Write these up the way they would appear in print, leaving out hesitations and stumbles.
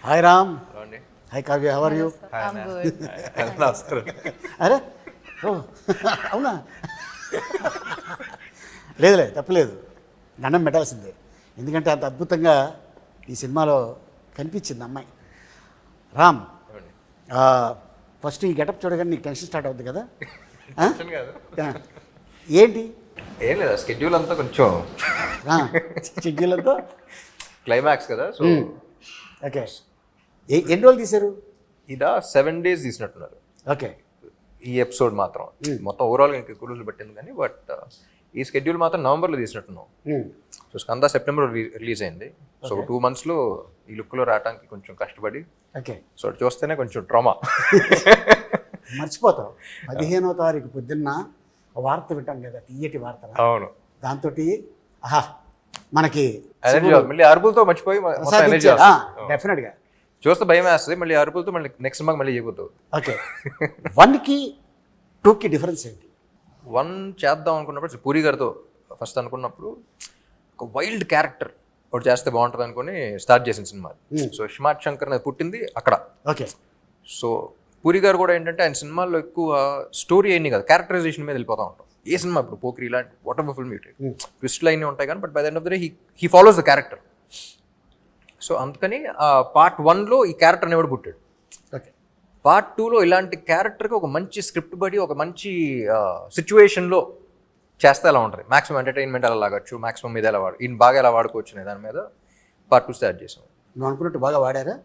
Hi Ram. అండి. Hi Kavya, how are you? I'm good. నమస్కారం. అరే ఓ అవునా? లేదులే, తప్పలేదు, దండం పెట్టాల్సిందే. ఎందుకంటే అంత అద్భుతంగా ఈ సినిమాలో కనిపించింది అమ్మాయి. రామ్, ఫస్ట్ ఈ గెటప్ చూడగానే నీకు టెన్షన్ స్టార్ట్ అవుతుంది కదా? టెన్షన్ కాదు. ఏంటి ఏం లేదా, స్కెడ్యూల్ అంతా కొంచెం షెడ్యూల్తో క్లైమాక్స్ కదా, సో ఓకే. ఎన్ని రోజులు తీశారు? ఇదా 7 days తీసినట్టున్నారు ఓకే. ఈ ఎపిసోడ్ మాత్రం. మొత్తం ఓవరాల్గా ఇంకా ఎక్కువ రోజులు పట్టింది కానీ, బట్ ఈ స్కెడ్యూల్ మాత్రం నవంబర్లో తీసినట్టున్నాం. సో స్కంద సెప్టెంబర్ రిలీజ్ అయింది. సో 2 monthsలో ఈ లుక్లో రావడానికి కొంచెం కష్టపడి, ఓకే. సో అది చూస్తేనే కొంచెం ట్రామా. మర్చిపోతావు. 15వ తారీఖు పొద్దున్న వార్త వింటాం కదా, తీయటి వార్త. అవును, దాంతో ఆహా మనకి ఎనర్జీ మళ్ళీ అరుపులతో మర్చిపోయి ఎనర్జీ డెఫినెట్గా చూస్తే భయం వేస్తుంది. మళ్ళీ అరుపులతో మళ్ళీ నెక్స్ట్ సినిమాకి మళ్ళీ చేయబోతావు. ఓకే. 1కి 2కి డిఫరెన్స్ ఏంటి? 1 చేద్దాం అనుకున్నప్పుడు పూరి గారితో ఫస్ట్ అనుకున్నప్పుడు ఒక వైల్డ్ క్యారెక్టర్ ఒకటి చేస్తే బాగుంటుంది అనుకుని స్టార్ట్ చేసిన సినిమా. సో స్మార్ట్ శంకర్ అనేది పుట్టింది అక్కడ. ఓకే. సో పూరి గారు కూడా ఏంటంటే ఆయన సినిమాల్లో ఎక్కువ స్టోరీ అయింది కదా, క్యారెక్టరైజేషన్ మీద వెళ్ళిపోతూ ఉంటాం. ఏ సినిమా ఇప్పుడు పోక్రీ ఇలాంటి వాట్ ఎవర్ ఫిల్మ్ ట్విస్ట్లు అయినా ఉంటాయి కానీ, but by the end of the day he follows the character. So అందుకని పార్ట్ 1లో ఈ క్యారెక్టర్ అనేవాడు పుట్టాడు. ఓకే. పార్ట్ 2లో ఇలాంటి క్యారెక్టర్కి ఒక మంచి స్క్రిప్ట్ బడి ఒక మంచి సిచ్యువేషన్లో చేస్తే ఎలా ఉంటుంది, మాక్సిమం ఎంటర్టైన్మెంట్ ఎలా లాగచ్చు, మాక్సిమం మీద ఎలా ఈయన బాగా ఎలా వాడుకోవచ్చు అనే దాని మీద పార్ట్ 2 స్టార్ట్ చేసాం. నువ్వు అనుకున్నట్టు బాగా వాడారా?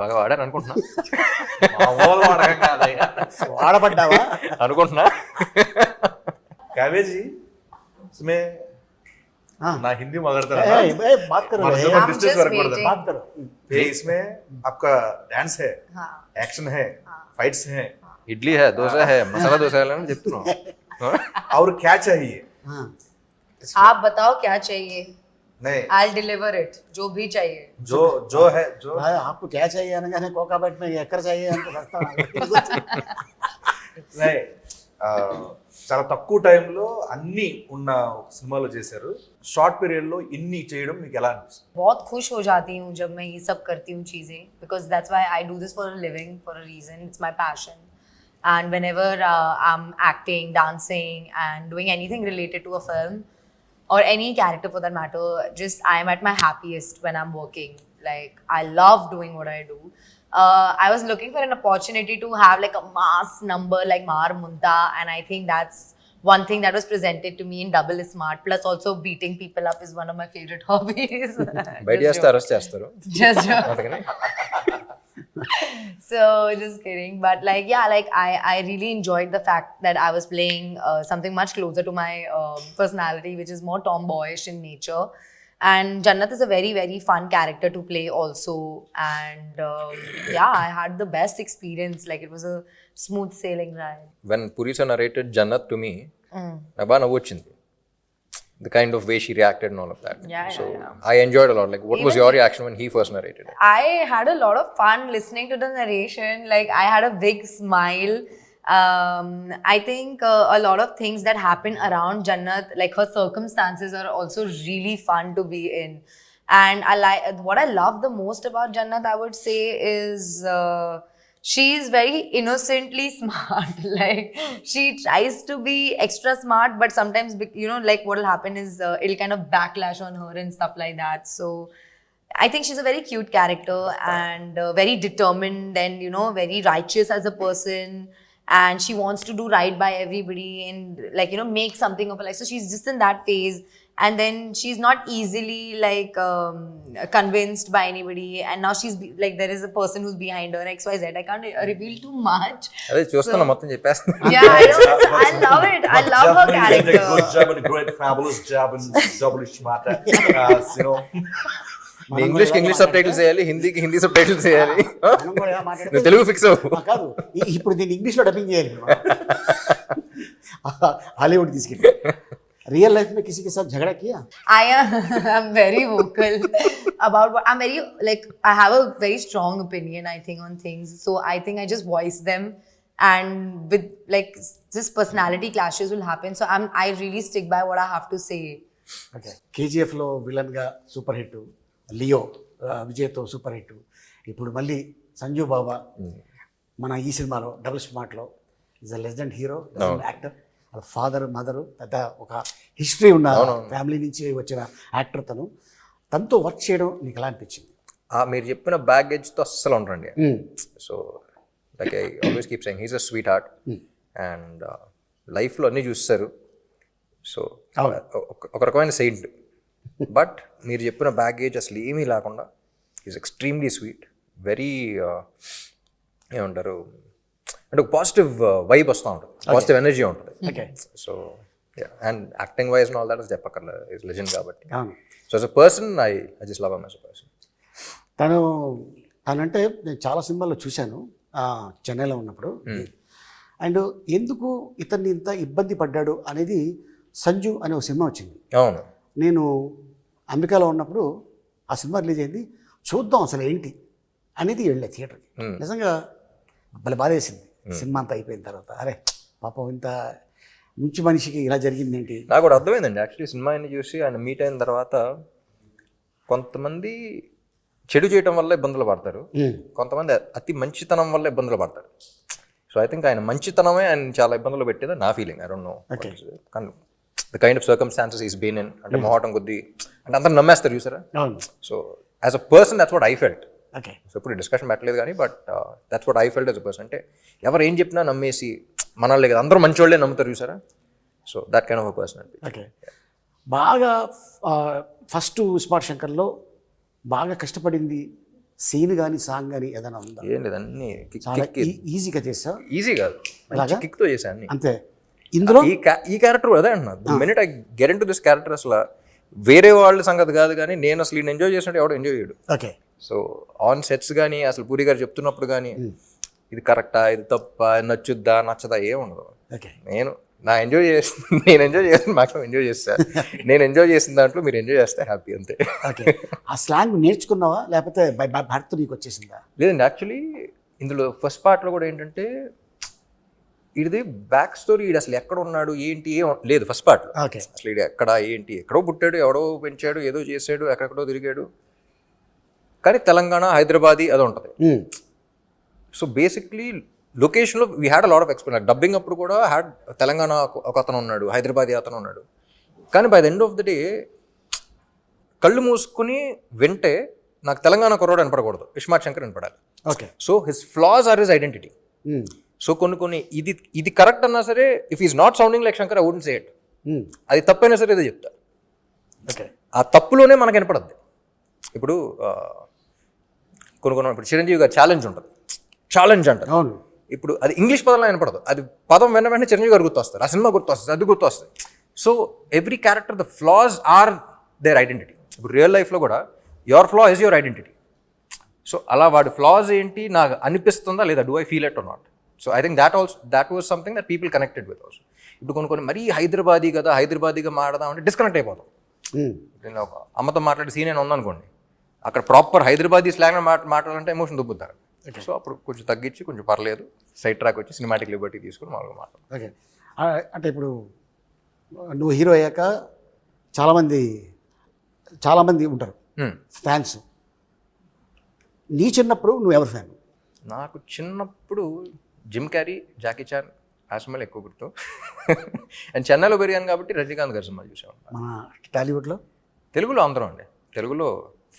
బాగా వాడాను అనుకుంటున్నా. వాడబడ్డావా అనుకుంటున్నా. काव्य जी इसमें ना हिंदी मगरता ए, ए, बात करो रे। I'm डिस्टेंस just वर्क पड़ता waiting. बात करो. है इसमें आपका डांस है, हाँ. एक्शन है, फाइट्स है, ఇడ్లీ హే, దోశ హే, మసాలా దోశ అని చెప్తున్నాం. और क्या चाहिए? हाँ. आप बताओ क्या चाहिए, नहीं I'll deliver it. जो भी चाहिए. जो है जो भाई, आपको क्या चाहिए అనగానే కోకాబెట్ में ఎక్కడ चाहिए అంటే వస్తాను. नहीं చాలా తక్కువ టైంలో అన్ని ఉన్న సినిమాలో చేశారు. షార్ట్ పీరియడ్ లో ఇన్ని చేయడం మీకు ఎలా అనిపిస్తుంది? बहुत खुश हो जाती हूँ जब मैं ये सब करती हूँ चीज़ें, because that's why I do this for a living, for a reason. It's my passion. And whenever I'm acting, dancing, and doing anything related to a film or any character for that matter, just I'm at my happiest when I'm working. Like, I love doing what I do. I was looking for an opportunity to have like a mass number like Mar Munta, and I think that's one thing that was presented to me in Double is Smart. Plus, also beating people up is one of my favorite hobbies. బయట చేస్తే arrest చేస్తారు. Just joke. అందుకని So just kidding, but like yeah, like I really enjoyed the fact that I was playing something much closer to my personality, which is more tomboyish in nature. And Jannat is a very, very fun character to play also. And yeah, I had the best experience. Like, it was a smooth sailing ride. when Puri sir narrated Jannat to me, నాకు బాగా నవ్వు వచ్చింది. The kind of way she reacted and all of that. Yeah, So yeah. I enjoyed a lot. Like, what was your reaction when he first narrated it? I had a lot of fun listening to the narration. Like, I had a big smile. I think a lot of things that happen around Jannat, like her circumstances, are also really fun to be in. And what I love the most about Jannat, I would say, is she's very innocently smart. Like, she tries to be extra smart, but sometimes, you know, like what will happen is it'll kind of backlash on her and stuff like that. So I think she's a very cute character and very determined and, you know, very righteous as a person. And she wants to do right by everybody and, like, you know, make something of her life. So she's just in that phase. And then she's not easily like convinced by anybody. And now she's like, there is a person who's behind her, XYZ. I can't reveal too much. అదే చూస్తున్నా, మొత్తం చెప్పేస్తున్నా. Yeah, I know. I love it. I love her Definitely did a good character. job and a great fabulous job in Double is Smart. You know, నీ ఇంగ్లీష్కి English sub titles చేయాలి, హిందీకి Hindi sub titles చేయాలి. మనం కూడా మాట్లాడితే నువ్వు Telugu fix అవ్వు. కాదు, ఇప్పుడు దీన్ని ఇంగ్లీష్లో డబ్బింగ్ చేయాలి. హాలీవుడ్ తీసుకెళ్ళి रियल लाइफ में किसी के साथ झगड़ा किया? I'm very vocal about what I'm very, like, I have a very strong opinion, I think, on things. So I think I just voice them, and with like just personality clashes will happen. So I really stick by what I have to say. Okay. KGF లో villain గా super hit, Leo విజయ్తో super hit, ఇప్పుడు మళ్ళీ సంజు బాబా మన ఈ సినిమాలో double స్మార్ట్లో is a legend hero, legend actor. వాళ్ళ ఫాదర్ మదర్ పెద్ద ఒక హిస్టరీ ఉన్న ఫ్యామిలీ నుంచి వచ్చిన యాక్టర్ తనతో వర్క్ చేయడం నీకు ఎలా అనిపించింది? మీరు చెప్పిన బ్యాగేజ్తో అస్సలు ఉండరండి. So like I always keep saying he's a sweet heart and లైఫ్లో అన్నీ చూస్తారు. సో ఒక రకమైన సెయింట్. బట్ మీరు చెప్పిన బ్యాగేజ్ అసలు ఏమీ లేకుండా ఈజ్ ఎక్స్ట్రీమ్లీ స్వీట్, వెరీ ఏమంటారు అంటే ఒక పాజిటివ్ వైబ్ వస్తూ ఉంటుంది, పాజిటివ్ ఎనర్జీ ఉంటుంది. So and acting wise all that చెప్పక్కర్లేదు, ఈజ్ లెజెండ్ కాబట్టి. So as a person I just love him as a person. తనంటే నేను చాలా సినిమాల్లో చూశాను చెన్నైలో ఉన్నప్పుడు. అండ్ ఎందుకు ఇతన్ని ఇంత ఇబ్బంది పడ్డాడు అనేది సంజు అనే ఒక సినిమా వచ్చింది. అవును, నేను అమెరికాలో ఉన్నప్పుడు ఆ సినిమా రిలీజ్ అయింది. చూద్దాం అసలు ఏంటి అనేది వెళ్ళే థియేటర్కి. నిజంగా భలే బాధ వేసింది సినిమా అంతా అయిపోయిన తర్వాత. అరే పాపం ఇంత మంచి మనిషికి ఇలా జరిగింది ఏంటి. నాకు కూడా అర్థమైందండి యాక్చువల్లీ సినిమాని చూసి ఆయన మీట్ అయిన తర్వాత. కొంతమంది చెడు చేయడం వల్ల ఇబ్బందులు పడతారు, కొంతమంది అతి మంచితనం వల్ల ఇబ్బందులు పడతారు. సో ఐ థింక్ ఆయన మంచితనమే ఆయన చాలా ఇబ్బందులు పెట్టేది నా ఫీలింగ్. ఐ డోంట్ నో కానీ the kind of circumstances is been in, అంటే మొహటం కొద్దీ అంటే అందరూ నమ్మేస్తారు చూసారా. So as a person that's what I felt. So ఇప్పుడు డిస్కషన్ పెట్టలేదు కానీ but that's what I felt as a person. అంటే ఎవరు ఏం చెప్పినా నమ్మేసి మనల్ని కదా అందరూ మంచి వాళ్ళే నమ్ముతారు చూసారా. So that kind of a person. Okay, బాగా ఫస్ట్ స్మార్ట్ శంకర్లో బాగా కష్టపడింది సీన్ కానీ సాంగ్ కానీ ఏదైనా ఉందా? ఏం లేదు, అన్ని చాలా ఈజీగా చేసా. ఈజీ కాదు, కిక్తో చేశాను అన్ని. అంతే. ఇందులో ఈ క్యారెక్టర్ అదే అంటున్నా, minute I get in to this character అసలు వేరే వాళ్ళ సంగతి కాదు కానీ నేను అసలు ఈయన ఎంజాయ్ చేసినట్టు ఎవడో ఎంజాయ్ చేయడు. ఓకే. సో ఆన్ సెట్స్ కానీ అసలు పూరి గారు చెప్తున్నప్పుడు కానీ ఇది కరెక్టా, ఇది తప్ప, నచ్చుద్దా నచ్చదా ఏముండదు. ఓకే, నేను ఎంజాయ్ చేస్తాను మాక్సిమం ఎంజాయ్ చేస్తాను. నేను ఎంజాయ్ చేసిన దాంట్లో మీరు ఎంజాయ్ చేస్తే హ్యాపీ అంతే. ఓకే. ఆ స్లాంగ్ నేర్చుకున్నావా లేకపోతే బై భర్త నీకు వచ్చేసిందా? లేదండి, యాక్చువల్లీ ఇందులో ఫస్ట్ పార్ట్లో కూడా ఏంటంటే ఇది బ్యాక్ స్టోరీ, ఇది అసలు ఎక్కడ ఉన్నాడు ఏంటి ఏం లేదు ఫస్ట్ పార్ట్లో. ఓకే. అసలు ఇది ఎక్కడ ఏంటి, ఎక్కడో పుట్టాడు, ఎవడో పెంచాడు, ఏదో చేసాడు, ఎక్కడెక్కడో తిరిగాడు, కానీ తెలంగాణ హైదరాబాదీ అది ఉంటుంది. సో బేసిక్లీ లొకేషన్లో we had a lot of explain. Dubbing అప్పుడు కూడా హ్యాడ్ తెలంగాణ ఒక అతను ఉన్నాడు, హైదరాబాదీ అతను ఉన్నాడు. కానీ by the end of the day కళ్ళు మూసుకుని వింటే నాకు తెలంగాణ కుర్రాడు వినపడకూడదు, ఇస్మార్ట్ శంకర్ వినపడాలి. Okay. So his flaws are his identity. So కొన్ని ఇది కరెక్ట్ అన్నా సరే if is not sounding like Shankar I wouldn't say it. అది తప్పైనా సరే ఏదో చెప్తా. ఓకే. ఆ తప్పులోనే మనకు వినపడద్ది. ఇప్పుడు కొన్ని ఇప్పుడు చిరంజీవి గారు ఛాలెంజ్ ఉంటుంది, ఛాలెంజ్ అంటారు. అవును. ఇప్పుడు అది ఇంగ్లీష్ పదంలో వినపడదు, అది పదం వెంటనే చిరంజీవి గారు గుర్తొస్తారు, ఆ సినిమా గుర్తొస్తుంది, అది గుర్తొస్తుంది. So every character the flaws are their identity. ఇప్పుడు రియల్ లైఫ్లో కూడా your flaw is your identity. So అలా వాడి ఫ్లాస్ ఏంటి నాకు అనిపిస్తుందా లేదా, do I feel it or not. So I think that was something that people connected with also. ఇప్పుడు కొన్ని మరీ హైదరాబాదీగా మాట్లాడదాం అంటే డిస్కనెక్ట్ అయిపోతాం. నేను ఒక అమ్మతో మాట్లాడే సీన్ అయినా ఉందనుకోండి, అక్కడ ప్రాపర్ హైదరాబాదీ స్లాంగ్ మాట్లాడాలంటే ఎమోషన్ దుబ్బుతారు. సో అప్పుడు కొంచెం తగ్గించి కొంచెం పర్లేదు సైడ్ ట్రాక్ వచ్చి సినిమాటిక్ లిబర్టీ తీసుకుని మామూలుగా మాట్లాడు. ఓకే. అంటే ఇప్పుడు నువ్వు హీరో అయ్యాక చాలామంది ఉంటారు ఫ్యాన్స్. నీ చిన్నప్పుడు నువ్వు ఎవరు ఫ్యాన్? నాకు చిన్నప్పుడు జిమ్ క్యారీ, జాకీ చాన్ ఆ సినిమాలు ఎక్కువ గుర్తు. అండ్ చెన్నైలో పెరిగాను కాబట్టి రజనీకాంత్ గారి సినిమాలు చూసాను. మన టాలీవుడ్లో తెలుగులో అందరం అండి, తెలుగులో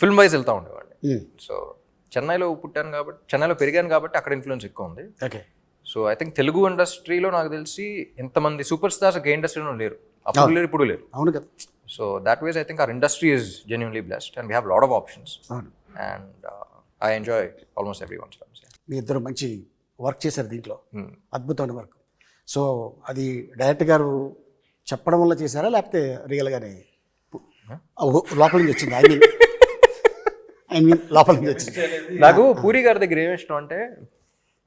ఫిల్మ్ వైజ్ వెళ్తూ ఉండేవాడిని. సో చెన్నైలో పెరిగాను కాబట్టి అక్కడ ఇన్ఫ్లుయెన్స్ ఎక్కువ ఉంది. Okay. So I think Telugu ఇండస్ట్రీలో నాకు తెలిసి ఇంతమంది సూపర్ స్టార్స్ ఏ ఇండస్ట్రీలో లేరు, అప్పుడు లేరు ఇప్పుడు లేరు. అవును కదా. So that was I think our industry is genuinely blessed and we have lot of options. And I enjoy almost every one's films. మీ ఇద్దరు మంచి వర్క్ చేశారు దీంట్లో, అద్భుతమైన వర్క్. సో అది డైరెక్టర్ గారు చెప్పడం వల్ల చేశారా లేకపోతే రియల్గానే లోపల నుంచి వచ్చింది? ఐ మీన్ లోపల నుంచి వచ్చింది. నాకు పూరి గారి దగ్గర ఏమి ఇష్టం అంటే,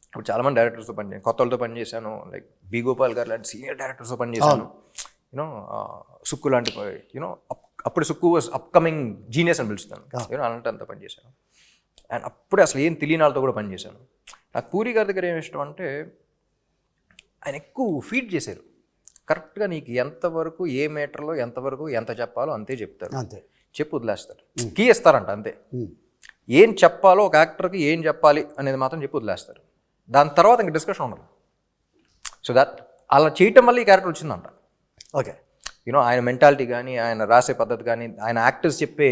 ఇప్పుడు చాలామంది డైరెక్టర్స్తో కొత్త వాళ్ళతో పనిచేశాను, లైక్ బి గోపాల్ గారు లాంటి సీనియర్ డైరెక్టర్స్తో పనిచేశాను. యూనో సుక్కు లాంటి యూనో అప్పుడు సుక్కు వాజ్ అప్కమింగ్ జీనియస్ అని పిలుస్తాను, యూనో అలాంటి అంతా పనిచేశాను. అండ్ అప్పుడే అసలు ఏం తెలియని వాళ్ళతో కూడా పనిచేశాను. నాకు పూరి గారి దగ్గర ఏమి ఇష్టం అంటే, ఆయన ఎక్కువ ఫీడ్ చేశారు. కరెక్ట్గా నీకు ఎంతవరకు ఏ మీటర్లో ఎంతవరకు ఎంత చెప్పాలో అంతే చెప్తారు, అంతే చెప్పు వదిలేస్తారు, కీ ఇస్తారంట అంతే. ఏం చెప్పాలో ఒక యాక్టర్కి ఏం చెప్పాలి అనేది మాత్రం చెప్పి వదిలేస్తారు. దాని తర్వాత ఇంక డిస్కషన్ ఉండదు. సో దట్ అలా చేయటం వల్ల ఈ క్యారెక్టర్ వచ్చిందంట. ఓకే, యూనో ఆయన మెంటాలిటీ కానీ, ఆయన రాసే పద్ధతి కానీ, ఆయన యాక్టర్స్ చెప్పే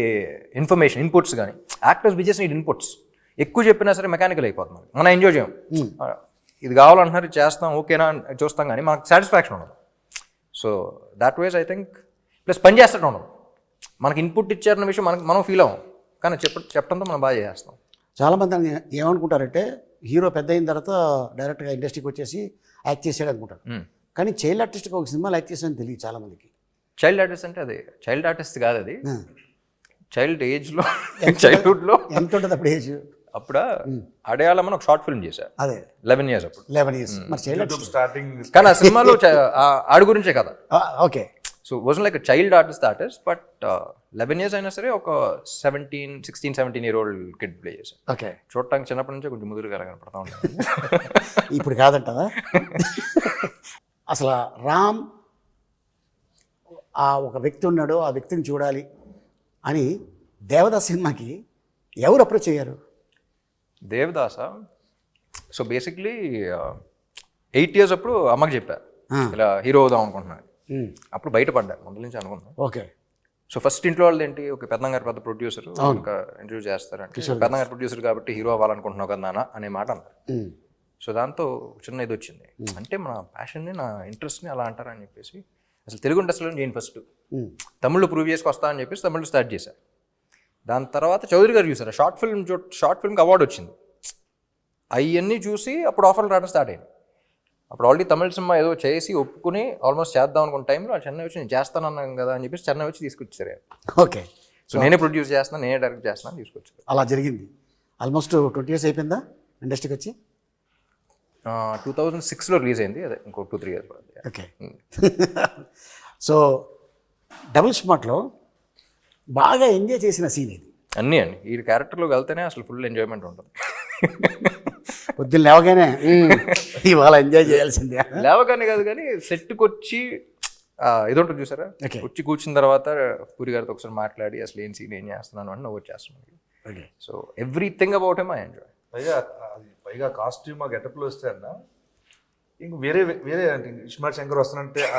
ఇన్ఫర్మేషన్ ఇన్పుట్స్ కానీ, actors we just need inputs. ఎక్కువ చెప్పినా సరే మెకానికల్ అయిపోతుంది. మనం ఎంజాయ్ చేయం. ఇది కావాలంటున్నారు, ఇది చేస్తాం, ఓకేనా చూస్తాం, కానీ మనకు సాటిస్ఫాక్షన్ ఉండదు. So that was I think plus పని చేస్తూ ఉండదు. మనకి ఇన్పుట్ ఇచ్చారన్న విషయం మనం ఫీల్ అవ్వం, కానీ చెప్పడంతో మనం బాగా చేస్తాం. చాలామంది ఏమనుకుంటారంటే హీరో పెద్ద అయిన తర్వాత డైరెక్ట్గా ఇండస్ట్రీకి వచ్చేసి యాక్ట్ చేసాడు అనుకుంటారు. కానీ చైల్డ్ ఆర్టిస్ట్గా ఒక సినిమాలో యాక్ట్ చేసాడని తెలియదు చాలామందికి. చైల్డ్ ఆర్టిస్ట్ అంటే అది చైల్డ్ ఆర్టిస్ట్ కాదు, అది చైల్డ్ ఏజ్లో చైల్డ్హుడ్లో ఎంత ఉంటుంది అప్పుడు ఏజ్? అప్పుడు అడయాళమని ఒక షార్ట్ ఫిల్మ్ చేశారు. అదే 11 years అప్పుడు. 11 years. మరి చైల్డ్ ఆర్టిస్ట్ స్టార్టింగ్ కానీ ఆ సినిమాలో ఆడి గురించే కదా. Okay. So was like child artist but 11 years అయినా సరే ఒక 16, 17 year old కిడ్ ప్లే చేశారు. ఓకే, చూడటానికి చిన్నప్పటి నుంచే కొంచెం ముదురుగా కనపడతా ఉంటాను. ఇప్పుడు కాదంటావా? అసలు రామ్ ఆ ఒక వ్యక్తి ఉన్నాడు, ఆ వ్యక్తిని చూడాలి అని దేవదాస్ సినిమాకి ఎవరు అప్రోచ్ అయ్యారు? దేవదాస. సో బేసిక్లీ 8 years అప్పుడు అమ్మకి చెప్పా ఇలా హీరో అవుదాం అనుకుంటున్నాను. అప్పుడు బయటపడ్డాను, ముందు నుంచి అనుకున్నాను. ఓకే. సో ఫస్ట్ ఇంట్లో వాళ్ళు ఏంటి, ఒక పెద్దంగారు పెద్ద ప్రొడ్యూసర్ ఒక ఇంటర్వ్యూ చేస్తారంటే, పెద్దంగారు ప్రొడ్యూసర్ కాబట్టి హీరో అవ్వాలనుకుంటున్నావు కదా నాన్న అనే మాట అన్నారు. సో దాంతో చిన్న ఇది వచ్చింది, అంటే మన ప్యాషన్ని, నా ఇంట్రెస్ట్ని అలా అంటారని చెప్పేసి అసలు తెలుగు ఇండస్ట్రీలో నేను ఫస్ట్ తమిళ్లో ప్రూవ్ చేసుకొస్తా అని చెప్పేసి తమిళ్లో స్టార్ట్ చేశాను. దాని తర్వాత చౌదరి గారు చూసారు, షార్ట్ ఫిల్మ్కి అవార్డు వచ్చింది. అవన్నీ చూసి అప్పుడు ఆఫర్లు రావడం స్టార్ట్ అయింది. అప్పుడు ఆల్రెడీ తమిళ సినిమా ఏదో చేసి ఒప్పుకుని ఆల్మోస్ట్ చేద్దాం అనుకున్న టైంలో చెన్నై వచ్చి నేను చేస్తానన్నాను కదా అని చెప్పేసి చెన్నై వచ్చి తీసుకొచ్చారు. ఓకే. సో నేనే ప్రొడ్యూస్ చేస్తున్నాను, నేనే డైరెక్ట్ చేస్తున్నాను, తీసుకొచ్చారు. అలా జరిగింది. ఆల్మోస్ట్ 20 years అయిపోయిందా ఇండస్ట్రీకి వచ్చి? 2006లో రిలీజ్ అయింది, అదే ఇంకో 2-3 years పడుతుంది. ఓకే. సో డబుల్ స్మార్ట్లో బాగా ఎంజాయ్ చేసిన సీన్ ఇది. అన్నీ అండి, ఈ క్యారెక్టర్లోకి వెళ్తేనే అసలు ఫుల్ ఎంజాయ్మెంట్ ఉంటుంది. పొద్దున్న లేవగానే ఇవాళ ఎంజాయ్ చేయాల్సిందే. లేవగానే కాదు కానీ సెట్కి వచ్చి ఇది ఉంటుంది చూసారా, వచ్చి కూర్చున్న తర్వాత పూరి గారితో ఒకసారి మాట్లాడి అసలు ఏం సీన్ ఏం చేస్తున్నాను అని నవ్వు చేస్తున్నాను. So everything about him I enjoy. పైగా కాస్ట్యూమ్ ఆ గెటప్లో వస్తే అన్న ఇంక వేరే అంటే ఇస్మార్ట్ శంకర్ వస్తానంటే ఆ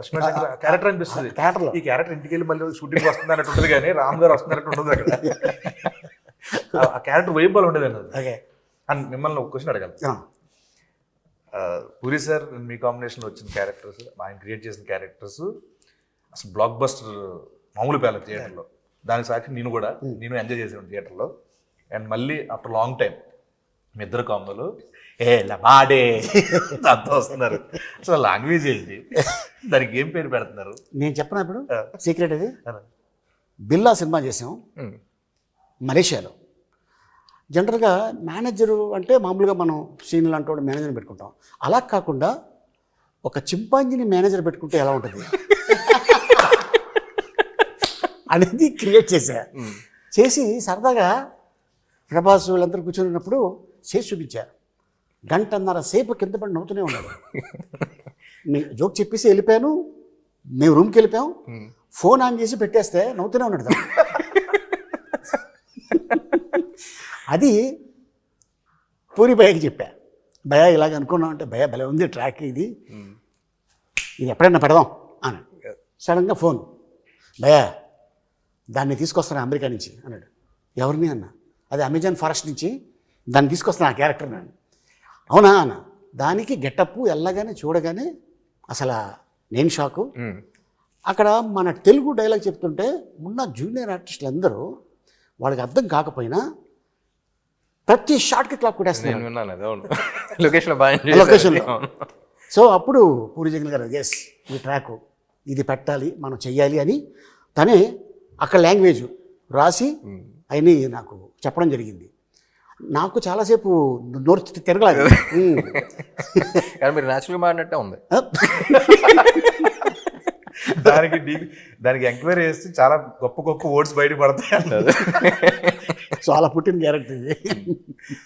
ఇస్మార్ట్ శంకర్ క్యారెక్టర్ అనిపిస్తుంది. ఈ క్యారెక్టర్ ఇంటికి వెళ్ళి మళ్ళీ షూటింగ్ వస్తుంది అన్నట్టు ఉంటుంది, కానీ రామ్ గారు వస్తున్నట్టు ఉండదు అక్కడ. ఆ క్యారెక్టర్ వైబల్ ఉండేది అన్నది. అండ్ మిమ్మల్ని ఒక క్వశ్చన్ అడగాలి. పూరి సార్ మీ కాంబినేషన్లో వచ్చిన క్యారెక్టర్స్, ఆయన క్రియేట్ చేసిన క్యారెక్టర్స్ అసలు బ్లాక్ బస్టర్ మామూలు పేల థియేటర్లో. దానికి సాక్షి నేను ఎంజాయ్ చేసాను థియేటర్లో. అండ్ మళ్ళీ ఆఫ్టర్ లాంగ్ టైం మీ ఇద్దరు కాంబోలు లబాడే అంతా వస్తున్నారు. అసలు లాంగ్వేజ్ ఏంటి, దానికి ఏం పేరు పెడుతున్నారు? నేను చెప్పిన ఇప్పుడు సీక్రెట్ అది. బిల్లా సినిమా చేసాం మలేషియాలో. జనరల్గా మేనేజరు అంటే మామూలుగా మనం సీన్లు అంటూ మేనేజర్ని పెట్టుకుంటాం. అలా కాకుండా ఒక చింపాంజీని మేనేజర్ పెట్టుకుంటే ఎలా ఉంటుంది అనేది క్రియేట్ చేసి సరదాగా ప్రభాస్ వీళ్ళందరూ కూర్చొని చేసి చూపించారు. 1.5 గంట సేపు కింద పడి నవ్వుతూనే ఉన్నాడు. జోక్ చెప్పేసి వెళ్ళిపోయాను, మేము రూమ్కి వెళ్ళిపోయాం, ఫోన్ ఆన్ చేసి పెట్టేస్తే నవ్వుతూనే ఉన్నాడు. అది పూరి భయ్యకి చెప్పా, భయ్యా ఇలాగ అనుకున్నాం అంటే, భయ్యా భలే ఉంది ట్రాక్, ఇది ఎప్పుడైనా పెడదాం అని. సడన్గా ఫోన్, భయ్యా దాన్ని తీసుకొస్తాను అమెరికా నుంచి అన్నాడు. ఎవరిని అన్న? అది అమెజాన్ ఫారెస్ట్ నుంచి దాన్ని తీసుకొస్తాను ఆ క్యారెక్టర్ నేను. అవునా అన్న. దానికి గెటప్ వెళ్ళగానే చూడగానే అసలు నేను షాకు. అక్కడ మన తెలుగు డైలాగ్ చెప్తుంటే ఉన్న జూనియర్ ఆర్టిస్టులు అందరూ వాళ్ళకి అర్థం కాకపోయినా ప్రతి షాట్కి క్లాప్ కొట్టేస్తున్నారు లొకేషన్లో. సో అప్పుడు పూరి జగన్ గారు ఎస్ ఈ ట్రాక్ ఇది పెట్టాలి, మనం చెయ్యాలి అని తనే అక్కడ లాంగ్వేజ్ రాసి అవన్నీ నాకు చెప్పడం జరిగింది. నాకు చాలాసేపు నోరు తిరగలేదు. కానీ మీరు న్యాచురల్గా మాడినట్టే ఉంది. దానికి ఎంక్వైరీ చేస్తే చాలా గొప్ప గొప్ప వర్డ్స్ బయట పడతాయి అన్నది. చాలా పుట్టిన క్యారెక్టర్ ఇది.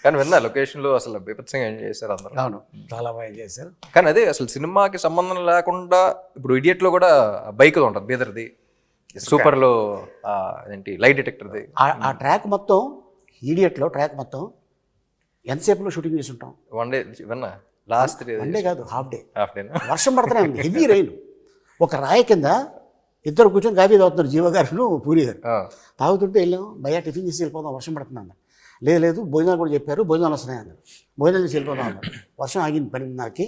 కానీ విన్నా లొకేషన్లో అసలు బీభత్సంగా ఎంజాయ్ చేశారు అందరూ. అవును, చాలా బాగా ఎంజాయ్ చేశారు. కానీ అదే అసలు సినిమాకి సంబంధం లేకుండా ఇప్పుడు ఇడియట్లో కూడా బైక్ ఉంటుంది బీదర్ది, సూపర్లో ఏంటి లైట్ డిటెక్టర్ది. ఆ ట్రాక్ మొత్తం ఈడియట్లో ట్రాక్ మొత్తం ఎంతసేపులో షూటింగ్ చేసి ఉంటాం? వన్ డే విన్నా లాస్ట్ వన్ డే కాదు, హాఫ్ డే. హాఫ్ డేనా? వర్షం పడుతూనే ఉంది, హెవీ రైన్. ఒక రాయి కింద ఇద్దరు కూర్చొని కాఫీ తాగుతున్నారు, జీవ గారు పూరి గారు. తాగుతుంటే వెళ్ళాం, భయ్యా టిఫిన్ చేసి వెళ్ళిపోదాం, వర్షం పడుతుంది అన్నారు. లేదు లేదు, భోజనాలు కూడా చెప్పారు, భోజనాలు వస్తున్నాయి అన్నారు. భోజనాలు చేసి వెళ్ళిపోదాం అన్నారు. వర్షం ఆగింది 10:30కి.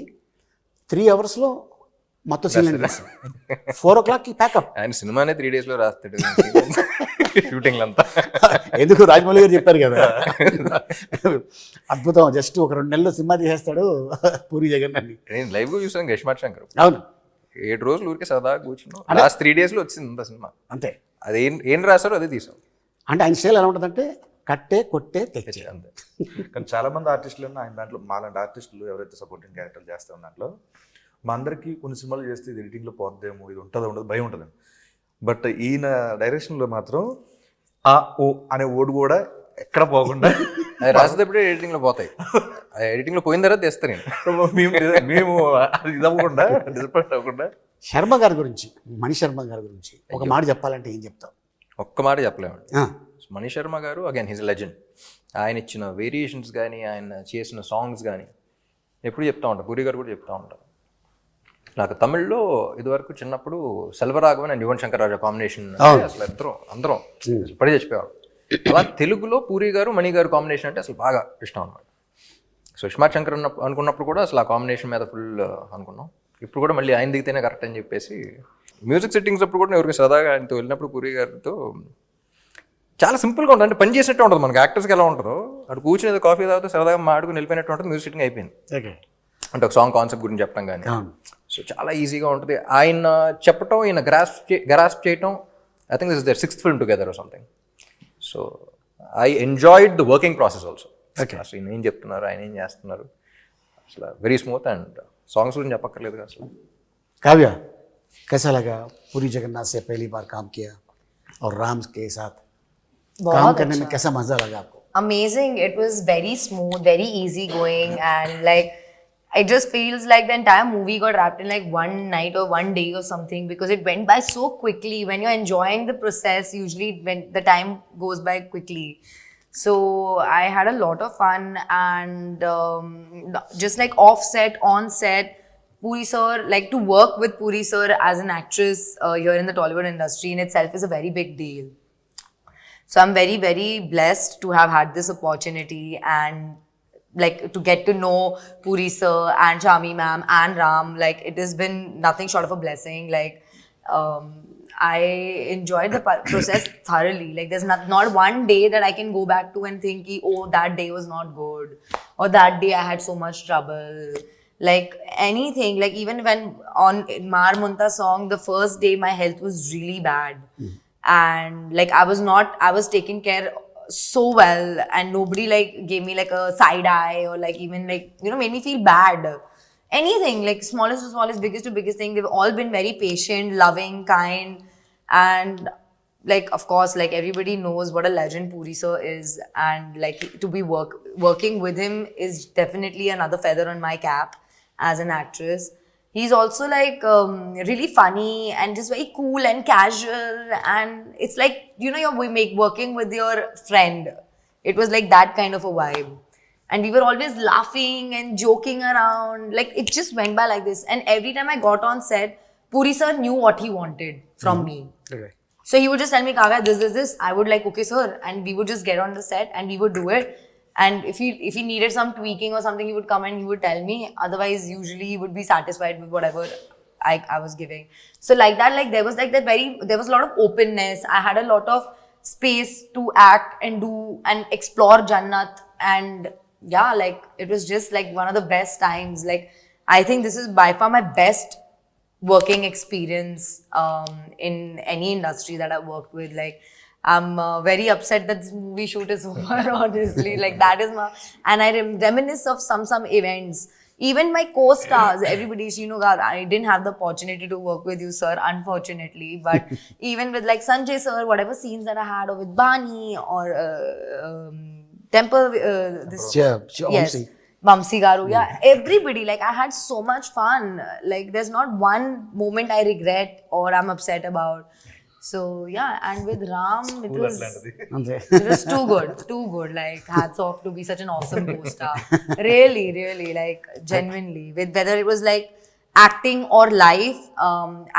3 అవర్స్లో మొత్తం సీన్ 4 o'clockకి ప్యాకప్. ఆయన సినిమానే 3 days లో రాస్తాడు షూటింగ్ అంతా. ఎందుకు రాజమౌళి గారు చెప్పారు కదా, అద్భుతం. జస్ట్ ఒక 2 నెలల్లో సినిమా తీసేస్తాడు పూరి జగన్నాథ్. నేను లైవ్గా చూసాను గష్మాట్ శంకర్. అవును, 7 రోజులు ఊరికే సరదాగా కూర్చున్నాం. లాస్ట్ 3 days లో వచ్చింది అంత సినిమా. అంతే. అది ఏం రాశారో అదే తీసాం. అంటే ఆయన స్టైల్ ఎలా ఉంటుందంటే కట్టే కొట్టే తెచ్చే. అంతే. కానీ చాలా మంది ఆర్టిస్టులు ఆయన దాంట్లో మాలాంటి ఆర్టిస్టులు ఎవరైతే సపోర్టింగ్ క్యారెక్టర్ చేస్తాం దాంట్లో మా అందరికీ కొన్ని సినిమాలు చేస్తే ఇది ఎడిటింగ్లో పోద్దేమో, ఇది ఉంటుందో ఉండదు భయం ఉంటుంది. బట్ ఈయన డైరెక్షన్లో మాత్రం ఆ ఓ అనే ఓడు కూడా ఎక్కడ పోకుండా అది రాసేటప్పుడే ఎడిటింగ్లో పోతాయి. ఎడిటింగ్లో పోయిన తర్వాత తెస్తాను నేను. మేము అది ఇది అవ్వకుండా డిసప్పాయింట్ అవ్వకుండా. శర్మ గారి గురించి, మణి శర్మ గారి గురించి ఒక మాట చెప్పాలంటే ఏం చెప్తావు? ఒక్క మాట చెప్పలేమండి. మణి శర్మ గారు అగైన్ హిజ్ లెజెండ్. ఆయన ఇచ్చిన వేరియేషన్స్ కానీ, ఆయన చేసిన సాంగ్స్ కానీ ఎప్పుడు చెప్తా ఉంటారు. పూరి గారు కూడా చెప్తా ఉంటారు. నాకు తమిళ్లో ఇదివరకు చిన్నప్పుడు సెల్వరాఘవన్ అండ్ యువన్ శంకర్ రాజా కాంబినేషన్ అసలు అందరం పడి చచ్చిపోయేవాడు. అలా తెలుగులో పూరి గారు మణి గారు కాంబినేషన్ అంటే అసలు బాగా ఇష్టం అనమాట. సో ఇస్మార్ట్ శంకర్ అనుకున్నప్పుడు కూడా అసలు ఆ కాంబినేషన్ మీద ఫుల్ అనుకున్నాం. ఇప్పుడు కూడా మళ్ళీ ఆయన దిగితేనే కరెక్ట్ అని చెప్పేసి మ్యూజిక్ సెట్టింగ్స్ అప్పుడు కూడా ఎవరికి సరదాగా ఆయనతో వెళ్ళినప్పుడు పూరి గారితో చాలా సింపుల్గా ఉంటుంది. అంటే పని చేసినట్టు ఉంటుంది. మనకి యాక్టర్స్కి ఎలా ఉంటుందో అటు కూర్చుని ఏదో కాఫీ తాగితే సరదాగా మాడుకుని వెళ్ళిపోయినట్టు ఉంటుంది. మ్యూజిక్ సెట్టింగ్ అయిపోయింది. అంటే ఒక సాంగ్ కాన్సెప్ట్ గురించి చెప్పడం కానీ, సో చాలా ఈజీగా ఉంటుంది. ఆయన చెప్పటం, ఈయన గ్రాస్ప్ చేయటం. I think this is their 6th film together or something. So I enjoyed the working process also. అసలు ఈయన ఏం చెప్తున్నారు, ఆయన ఏం చేస్తున్నారు, అసలు వెరీ స్మూత్. అండ్ సాంగ్స్ గురించి చెప్పక్కర్లేదు కదా అసలు. काव्या, कैसा लगा पूरी जगन्नाथ से पहली बार काम किया और राम के साथ काम करने में कैसा मजा लगा आपको? Amazing. It was very smooth, very easy going, and like it just feels like the entire movie got wrapped in like one night or one day or something, because it went by so quickly. When you're enjoying the process, usually when the time goes by quickly. So I had a lot of fun, and just like off set, on set, Puri sir, like to work with Puri sir as an actress here in the Tollywood industry in itself is a very big deal. So I'm very, very blessed to have had this opportunity, and like to get to know Puri sir and Shami ma'am and Ram. Like it has been nothing short of a blessing. Like I enjoyed the process thoroughly. Like there's not one day that I can go back to and think, oh, that day was not good, or that day I had so much trouble. Like anything, like even when on Mar Munta song, the first day my health was really bad. And like I was taken care so well, and nobody like gave me like a side eye or like even like, you know, made me feel bad. Anything, like smallest to smallest, biggest to biggest thing, they've all been very patient, loving, kind. And like of course, like everybody knows what a legend Puri sir is, and like to be working with him is definitely another feather on my cap as an actress. He's also like really funny and just very cool and casual, and it's like, you know, you're working with your friend. It was like that kind of a vibe, and we were always laughing and joking around. Like it just went by like this, and every time I got on set, Puri sir knew what he wanted from me. Okay. So he would just tell me, Kavya, this. I would like, okay sir, and we would just get on the set and we would do it. And if he needed some tweaking or something, he would come and he would tell me. Otherwise, usually he would be satisfied with whatever I was giving. So like that, like there was a lot of openness. I had a lot of space to act and do and explore Jannat. And yeah, like it was just like one of the best times. Like I think this is by far my best working experience in any industry that I've worked with. Like I'm very upset that this movie shoot is over, honestly. Like that is my, and I reminisce of some events. Even my co-stars, everybody, you know, I didn't have the opportunity to work with you, sir, unfortunately. But even with like Sanjay sir, whatever scenes that I had, or with Bani or Temple, this yes, Vamsi Garu, yeah, everybody. Like I had so much fun. Like there's not one moment I regret or I'm upset about. So yeah, and with Ram, it was అంతే too good. Like hats off to be such an awesome co-star. Really, like genuinely. With whether it was like acting or life,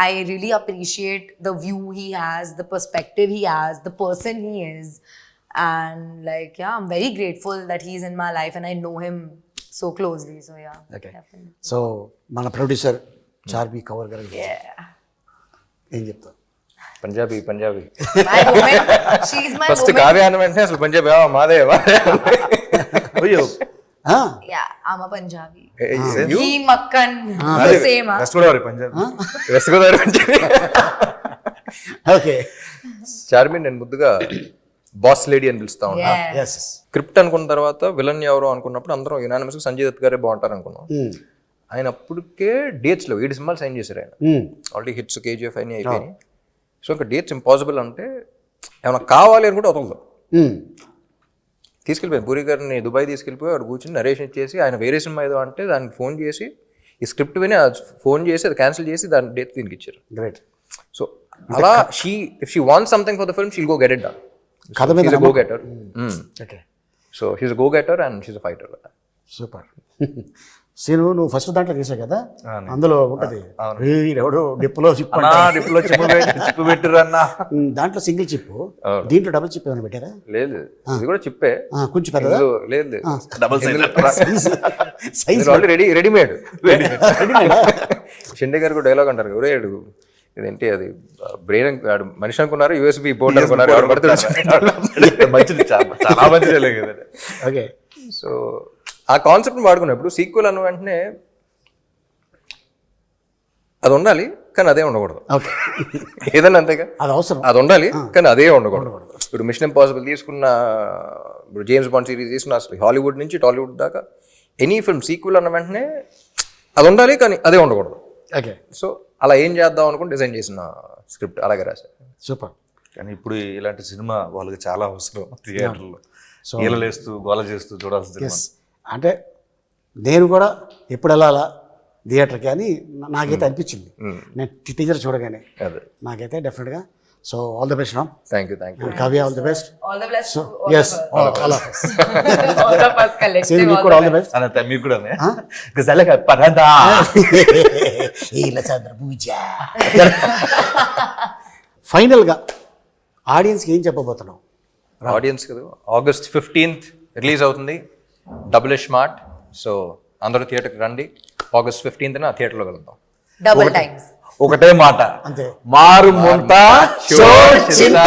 I really appreciate the view he has, the perspective he has, the person he is, and like yeah, I'm very grateful that he's in my life and I know him so closely. So yeah, okay definitely. So మన producer Charmi cover గారు Yeah. ఏం చెప్తావు? Punjabi My woman, she's my first woman. Kavya అన్న వెంటనే అసలు పంజాబీ మాదే అయ్యో ఆ, Yeah, I'm a Punjabi. You? He Makkan, the same. Huh? West Godavari Punjab west Godavari Punjabi. Okay Charmi నేను ముద్దుగా బాస్ లేడీ అని పిలుస్తా ఉన్నా. Yeah. ఎస్ స్క్రిప్ట్ అనుకున్న తర్వాత విలన్ ఎవరో అనుకున్నప్పుడు అందరం యునానిమస్ సంజయ్ దత్ గారే బాగుంటారు అనుకున్నాం. ఆయన అప్పటికే డేట్స్ లో 7 సినిమాలు సైన్ చేశారు ఆయన. ఆల్రెడీ హిట్స్ KGF అన్ని అయిపోయినాయి. సో ఇంకా డేట్స్ ఇంపాసిబుల్ అంటే ఏమైనా కావాలి అనుకుంటే వదలదు. తీసుకెళ్ళిపోయాను పూరి గారిని దుబాయ్ తీసుకెళ్ళిపోయి వాడు కూర్చొని నరేషన్ ఇచ్చేసి ఆయన వేరే సినిమా ఏదో అంటే దానికి ఫోన్ చేసి ఈ స్క్రిప్ట్ విని ఫోన్ చేసి అది క్యాన్సిల్ చేసి దాని డేట్ దీనికి ఇచ్చారు. గ్రేట్. సో అలా if she wants something for the film she'll go get it done. కథ మీద she's go getter. Okay so she's go getter and she's fighter. Super. Seenu నువ్వు ఫస్ట్ దాంట్లో చేసావు కదా, అందులో ఉంటది ఎవడో డిప్పులో చిప్ అన్నా డిప్లో చిప్పు పెట్టిర్రు అన్న. దాంట్లో సింగిల్ చిప్, దీంట్లో డబుల్ చిప్ ఏమైనా పెట్టారా? లేదు ఇది కూడా చిప్పే. కొంచెం పెద్దదా? లేదు double size already readymade. Shinde గారు కూడా డైలాగ్ అంటారు ఒరే అడుగు ఇదేంటి అది బ్రెయిన్ మనిషి అనుకున్నారు USB బోర్డ్ అనుకున్నారు ఎవరు పడుతుంది. మంచిది చాలా మంచిది కదా. ఓకే. సో ఆ కాన్సెప్ట్ని వాడుకున్నప్పుడు సీక్వెల్ అన్న వెంటనే అది ఉండాలి కానీ అదే ఉండకూడదు. ఓకే. ఏదన్నా అంతేగా, అది అవసరం. అది ఉండాలి కానీ అదే ఉండకూడదు. ఇప్పుడు మిషన్ ఇంపాసిబుల్ తీసుకున్న, ఇప్పుడు జేమ్స్ బాండ్ సిరీస్ తీసుకున్న, అసలు హాలీవుడ్ నుంచి టాలీవుడ్ దాకా ఎనీ ఫిల్మ్ సీక్వెల్ అన్న వెంటనే అది ఉండాలి కానీ అదే ఉండకూడదు. ఓకే. సో అలా ఏం చేద్దాం అనుకుని డిజైన్ చేసిన స్క్రిప్ట్ అలాగే రాశారు. సూపర్. కానీ ఇప్పుడు ఇలాంటి సినిమా వాళ్ళకి చాలా అవసరం థియేటర్లో. ఈలలేస్తూ గోల చేస్తూ చూడాల్సిన సినిమా. అంటే నేను కూడా ఎప్పుడు వెళ్ళాలా థియేటర్కి అని నాకైతే అనిపించింది నేను టీజర్ చూడగానే. అదే నాకైతే డెఫినెట్గా. So all the best Ram. Thank you. Kavya all the best. All the best. So to all ఎస్ of us. All of us. All of us collective. Seenu మీకు all కూడా the all the best. Anantha మీకు కూడా గజాల పరదా ఫైనల్గా ఆడియన్స్కి ఏం చెప్పబోతున్నావు? ఆడియన్స్ కదా, August 15th రిలీజ్ అవుతుంది డబుల్ స్మార్ట్. సో అందరూ థియేటర్కి రండి. August 15th థియేటర్లో వెళ్దాం. Double times. ఒకటే మాట, అంతే. మారు ముంత షో చింత.